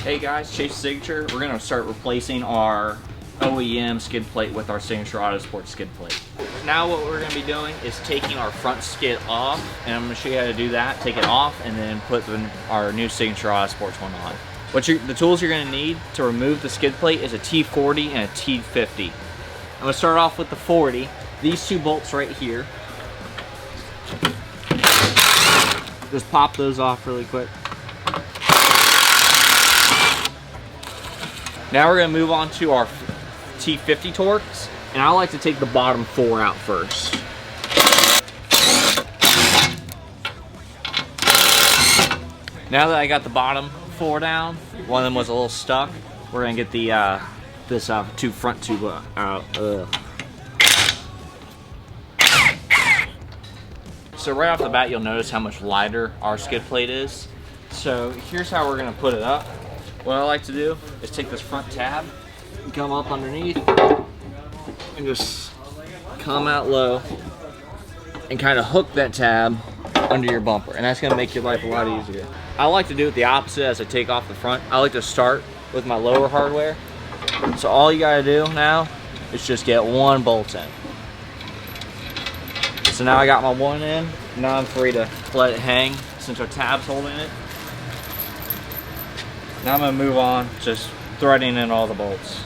Hey guys, Chase Signature. We're going to start replacing our OEM skid plate with our Signature Autosports skid plate. Now what we're going to be doing is taking our front skid off, and I'm going to show you how to do that. Take it off and then put our new Signature Autosports one on. The tools you're going to need to remove the skid plate is a T40 and a T50. I'm going to start off with the 40. These two bolts right here. Just pop those off really quick. Now we're going to move on to our T50 Torx, and I like to take the bottom 4 out first. Now that I got the bottom 4 down, one of them was a little stuck, we're going to get the this front tube out. So right off the bat, you'll notice how much lighter our skid plate is. So here's how we're going to put it up. What I like to do is take this front tab and come up underneath and just come out low and kind of hook that tab under your bumper, and that's going to make your life a lot easier. I like to do it the opposite as I take off the front. I like to start with my lower hardware. So all you got to do now is just get one bolt in. So now I got my one in. Now I'm free to let it hang since our tab's holding it. Now I'm going to move on, just threading in all the bolts.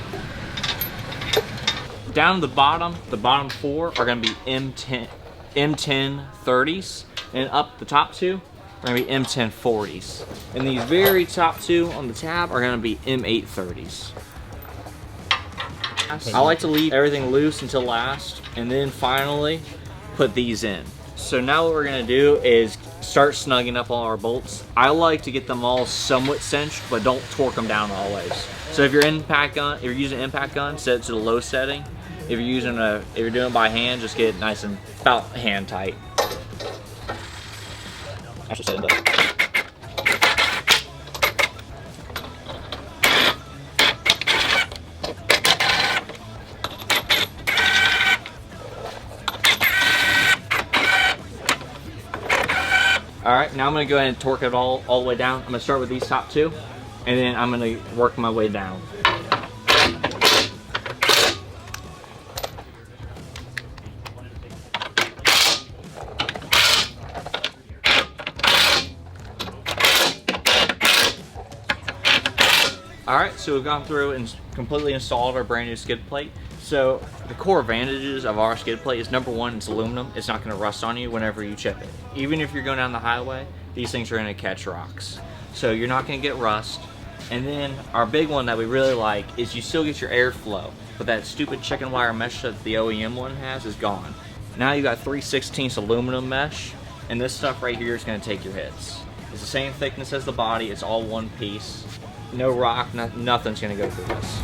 Down to the bottom 4 are going to be M10 30s, and up the top 2 are going to be M10 40s. And these very top 2 on the tab are going to be M8 30s. I like to leave everything loose until last, and then finally put these in. So now what we're going to do is start snugging up all our bolts. I like to get them all somewhat cinched, but don't torque them down always. So if you're using an impact gun, set it to the low setting. If you're doing it by hand, just get it nice and about hand tight. I should set it up. Alright, now I'm going to go ahead and torque it all the way down. I'm going to start with these top 2, and then I'm going to work my way down. Alright, so we've gone through and completely installed our brand new skid plate. So the core advantages of our skid plate is, number 1, it's aluminum. It's not going to rust on you whenever you chip it. Even if you're going down the highway, these things are going to catch rocks. So you're not going to get rust. And then our big one that we really like is you still get your airflow, but that stupid chicken wire mesh that the OEM one has is gone. Now you got 3/16 aluminum mesh, and this stuff right here is going to take your hits. It's the same thickness as the body. It's all one piece. No rock, nothing's going to go through this.